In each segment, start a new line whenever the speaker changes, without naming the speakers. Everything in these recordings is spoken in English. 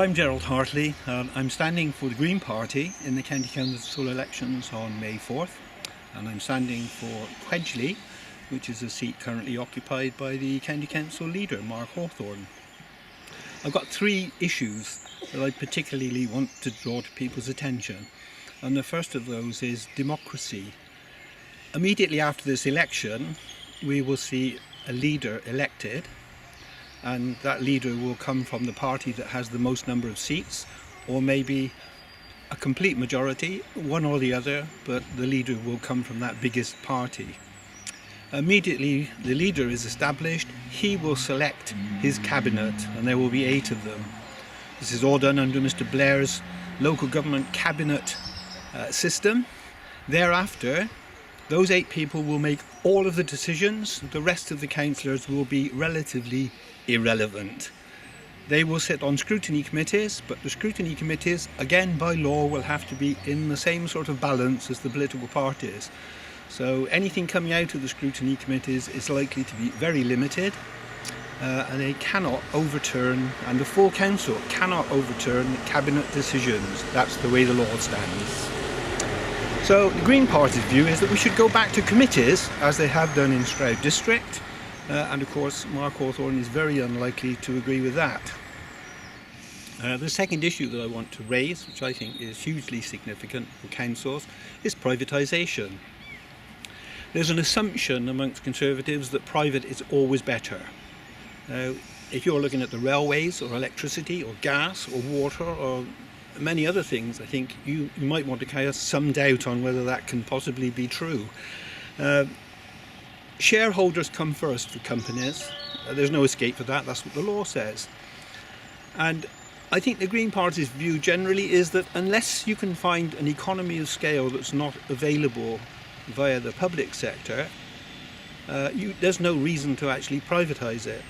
I'm Gerald Hartley. I'm standing for the Green Party in the County Council elections on May 4th, and I'm standing for Quedgeley, which is a seat currently occupied by the County Council leader, Mark Hawthorne. I've got three issues that I particularly want to draw to people's attention, and the first of those is democracy. Immediately after this election, we will see a leader elected, and that leader will come from the party that has the most number of seats, or maybe a complete majority, one or the other, but the leader will come from that biggest party. Immediately the leader is established, he will select his cabinet, and there will be 8 of them. This is all done under Mr. Blair's local government cabinet system. Thereafter, those 8 people will make all of the decisions. The rest of the councillors will be relatively irrelevant. They will sit on scrutiny committees, but the scrutiny committees, again by law, will have to be in the same sort of balance as the political parties. So anything coming out of the scrutiny committees is likely to be very limited, and they cannot overturn, and the full council cannot overturn cabinet decisions. That's the way the law stands. So the Green Party's view is that we should go back to committees, as they have done in Stroud District, and of course Mark Hawthorne is very unlikely to agree with that. The second issue that I want to raise, which I think is hugely significant for councils, is privatisation. There's an assumption amongst Conservatives that private is always better. Now, if you're looking at the railways or electricity or gas or water or many other things, I think you might want to cast some doubt on whether that can possibly be true. Shareholders come first for companies. There's no escape for that, that's what the law says. And I think the Green Party's view generally is that unless you can find an economy of scale that's not available via the public sector, there's no reason to actually privatise it.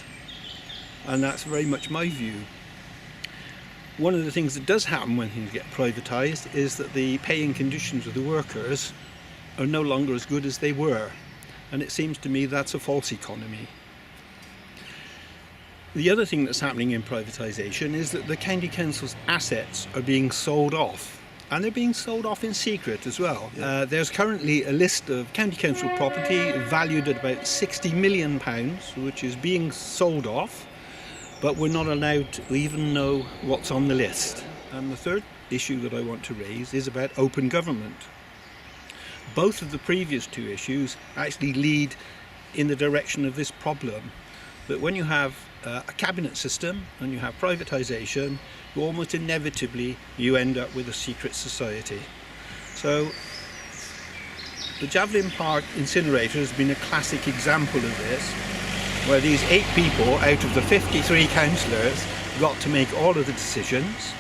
And that's very much my view. One of the things that does happen when things get privatised is that the paying conditions of the workers are no longer as good as they were. And it seems to me that's a false economy. The other thing that's happening in privatisation is that the County Council's assets are being sold off. And they're being sold off in secret as well. There's currently a list of County Council property valued at about £60 million, which is being sold off, but we're not allowed to even know what's on the list. And the third issue that I want to raise is about open government. Both of the previous two issues actually lead in the direction of this problem, that when you have a cabinet system and you have privatisation, you almost inevitably you end up with a secret society. So the Javelin Park incinerator has been a classic example of this, where these 8 people out of the 53 councillors got to make all of the decisions.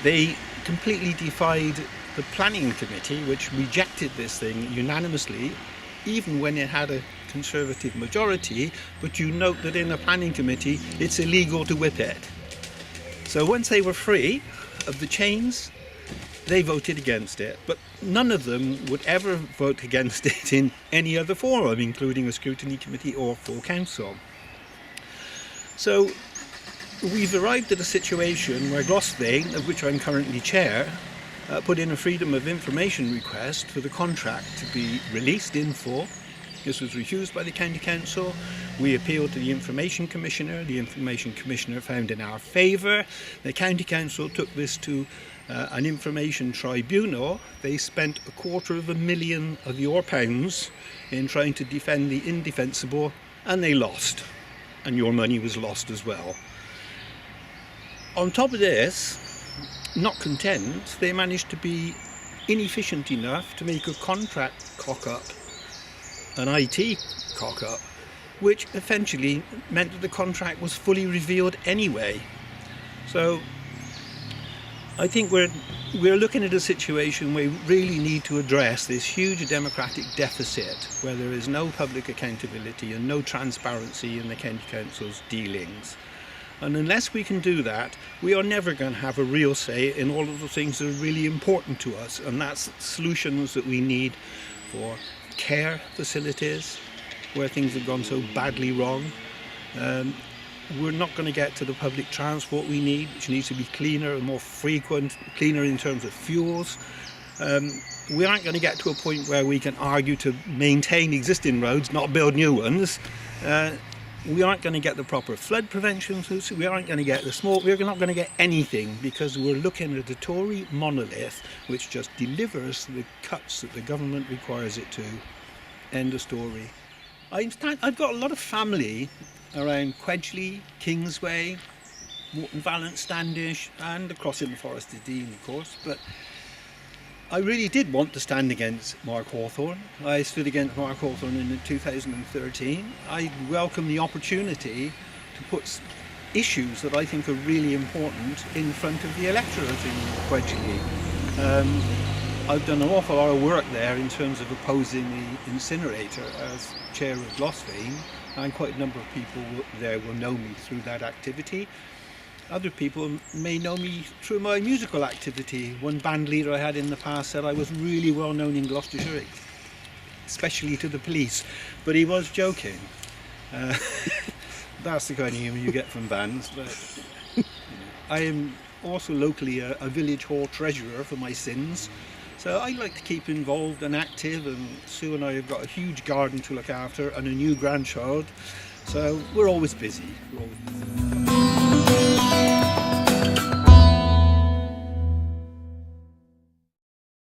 They completely defied the planning committee, which rejected this thing unanimously, even when it had a Conservative majority, but you note that in a planning committee it's illegal to whip it. So once they were free of the chains, they voted against it, but none of them would ever vote against it in any other forum, including a scrutiny committee or full council. So we've arrived at a situation where Gloucester, of which I'm currently chair, put in a Freedom of Information request for the contract to be released in full. This was refused by the County Council. We appealed to the Information Commissioner. The Information Commissioner found in our favour. The County Council took this to an information tribunal. They spent £250,000 of your pounds in trying to defend the indefensible, and they lost. And your money was lost as well. On top of this, not content, they managed to be inefficient enough to make a contract cock-up, an IT cock-up, which eventually meant that the contract was fully revealed anyway. So I think we're looking at a situation where we really need to address this huge democratic deficit, where there is no public accountability and no transparency in the County Council's dealings. And unless we can do that, we are never going to have a real say in all of the things that are really important to us, and that's solutions that we need for care facilities, where things have gone so badly wrong, we're not going to get to the public transport we need, which needs to be cleaner and more frequent, cleaner in terms of fuels. We aren't going to get to a point where we can argue to maintain existing roads, not build new ones. We aren't going to get the proper flood prevention, we aren't going to get the small, we're not going to get anything, because we're looking at a Tory monolith which just delivers the cuts that the government requires it to. End of story. I've got a lot of family around Quedgeley, Kingsway, Moreton, Valence, Standish, and across in the Forest of Dean, of course, but I really did want to stand against Mark Hawthorne. I stood against Mark Hawthorne in 2013. I welcome the opportunity to put issues that I think are really important in front of the electorate in Quedgeley. I've done an awful lot of work there in terms of opposing the incinerator as chair of Gloucestershire, and quite a number of people there will know me through that activity. Other people may know me through my musical activity. One band leader I had in the past said I was really well known in Gloucestershire, especially to the police, but he was joking. That's the kind of humour you get from bands. But I am also locally a village hall treasurer for my sins, so I like to keep involved and active, and Sue and I have got a huge garden to look after and a new grandchild, so we're always busy.